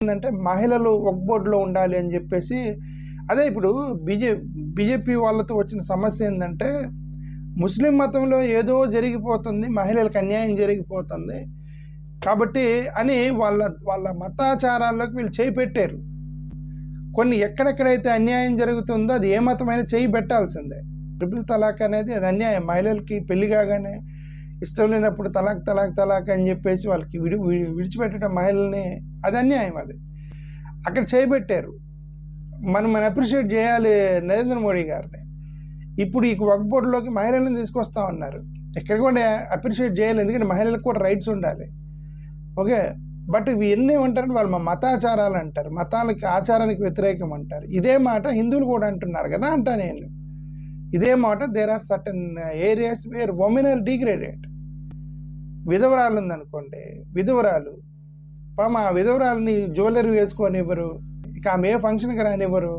ఏంటంటే మహిళలు ఒక బోర్డులో ఉండాలి అని చెప్పేసి అదే ఇప్పుడు బీజేపీ వాళ్ళతో వచ్చిన సమస్య ఏంటంటే ముస్లిం మతంలో ఏదో జరిగిపోతుంది, మహిళలకు అన్యాయం జరిగిపోతుంది కాబట్టి అని వాళ్ళ మతాచారాల్లోకి వీళ్ళు చేయి పెట్టారు. కొన్ని ఎక్కడెక్కడైతే అన్యాయం జరుగుతుందో అది ఏ మతమైనా చేయి పెట్టాల్సిందే. ట్రిపుల్ తలాక్ అనేది అది అన్యాయం. మహిళలకి పెళ్లి కాగానే ఇష్టం లేనప్పుడు తలాక్ అని చెప్పేసి వాళ్ళకి విడిచిపెట్టడం మహిళల్ని, అది అన్యాయం. అది అక్కడ చేయబెట్టారు. మనం అప్రిషియేట్ చేయాలి నరేంద్ర మోడీ గారిని. ఇప్పుడు ఈ వక్ఫ్ బోర్డులోకి మహిళలను తీసుకొస్తా ఉన్నారు. ఎక్కడ కూడా అప్రిషియేట్ చేయాలి, ఎందుకంటే మహిళలకు కూడా రైట్స్ ఉండాలి. ఓకే, బట్ ఇవి ఎన్ని ఉంటారంటే వాళ్ళు మా మతాచారాలు అంటారు, మతాలకి ఆచారానికి వ్యతిరేకం అంటారు. ఇదే మాట హిందువులు కూడా అంటున్నారు కదా అంటా నేను. ఇదే మాట there are certain areas where women are degraded. విధవరాలు ఉందనుకోండి, విధవరాలు ఆ విధవరాలని జ్యువెలరీ వేసుకొనివ్వరు, ఇక ఆమె ఏ ఫంక్షన్కి రానివ్వరు.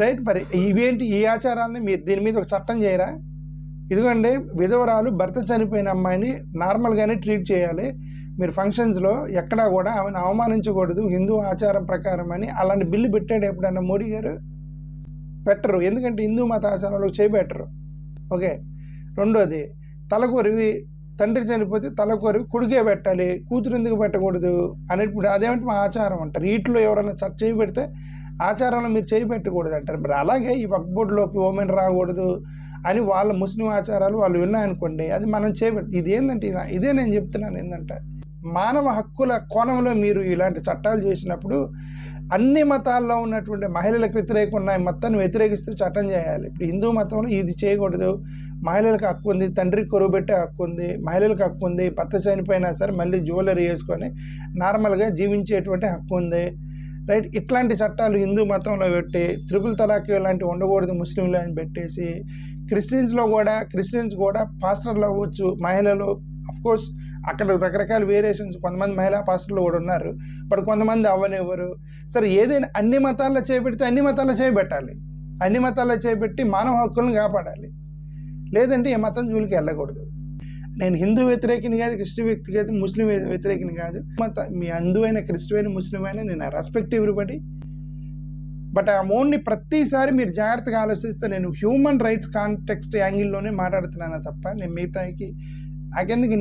రైట్, మరి ఇవేంటి ఈ ఆచారాలని మీరు దీని మీద ఒక చట్టం చేయరా? ఇదిగోండి, విధవరాలు భర్త చనిపోయిన అమ్మాయిని నార్మల్గానే ట్రీట్ చేయాలి, మీరు ఫంక్షన్స్లో ఎక్కడా కూడా ఆమెను అవమానించకూడదు హిందూ ఆచారం ప్రకారం అని అలాంటి బిల్లు పెట్టాడు ఎప్పుడన్నా మోడీ గారు? పెట్టరు, ఎందుకంటే హిందూ మత ఆచారాలకు చేయబెట్టరు. ఓకే, రెండోది తలకొరివి, తండ్రి చనిపోతే తలకొరివి కొడుకే పెట్టాలి, కూతురు ఎందుకు పెట్టకూడదు అని ఇప్పుడు అదేమంటే మా ఆచారం అంటారు. వీటిలో ఎవరైనా చేయి పెడితే ఆచారంలో మీరు చేయి పెట్టకూడదు అంటారు. మరి అలాగే ఈ వక్ఫ్ బోర్డులోకి ఉమెన్ రాకూడదు అని వాళ్ళ ముస్లిం ఆచారాలు వాళ్ళు విన్నాయనుకోండి, అది మనం చేయబెడతాం. ఇది ఏంటంటే ఇదే నేను చెప్తున్నాను, ఏంటంటే మానవ హక్కుల కోణంలో మీరు ఇలాంటి చట్టాలు చేసినప్పుడు అన్ని మతాల్లో ఉన్నటువంటి మహిళలకు వ్యతిరేకం ఉన్నాయి మొత్తాన్ని వ్యతిరేకిస్తూ చట్టం చేయాలి. ఇప్పుడు హిందూ మతంలో ఇది చేయకూడదు, మహిళలకు హక్కు ఉంది, తండ్రికి కొరువు పెట్టే హక్కు ఉంది, మహిళలకు హక్కు ఉంది, భర్త చనిపోయినా సరే మళ్ళీ జ్యువెలరీ వేసుకొని నార్మల్గా జీవించేటువంటి హక్కు ఉంది. రైట్, ఇట్లాంటి చట్టాలు హిందూ మతంలో పెట్టి ట్రిపుల్ తలాక్ ఇలాంటివి ఉండకూడదు ముస్లింలు అని పెట్టేసి క్రిస్టియన్స్ కూడా పాస్టర్లు అవ్వచ్చు మహిళలు. అఫ్కోర్స్ అక్కడ రకరకాల వేరియేషన్స్, కొంతమంది మహిళా పాస్టర్లు కూడా ఉన్నారు, బట్ కొంతమంది అవ్వనివ్వరు. సరే, ఏదైనా అన్ని మతాల్లో చేపెడితే అన్ని మతాల్లో చేయబెట్టాలి, అన్ని మతాల్లో చేపెట్టి మానవ హక్కులను కాపాడాలి. లేదంటే ఏ మతం జూలికి వెళ్ళకూడదు. నేను హిందూ వ్యతిరేకిని కాదు, క్రిస్టియన్ వ్యక్తి కాదు, ముస్లిం వ్యతిరేకిని కాదు. మీ హిందూ అయినా క్రిస్టియన్ అయినా ముస్లిం అయినా నేను రెస్పెక్ట్ ఎవ్రీబడి. బట్ ఆ మోడ్ని ప్రతిసారి మీరు జాగ్రత్తగా ఆలోచిస్తే నేను హ్యూమన్ రైట్స్ కాంటెక్స్ట్ యాంగిల్లోనే మాట్లాడుతున్నాను తప్ప నేను మిగతాకి నాకెందుకు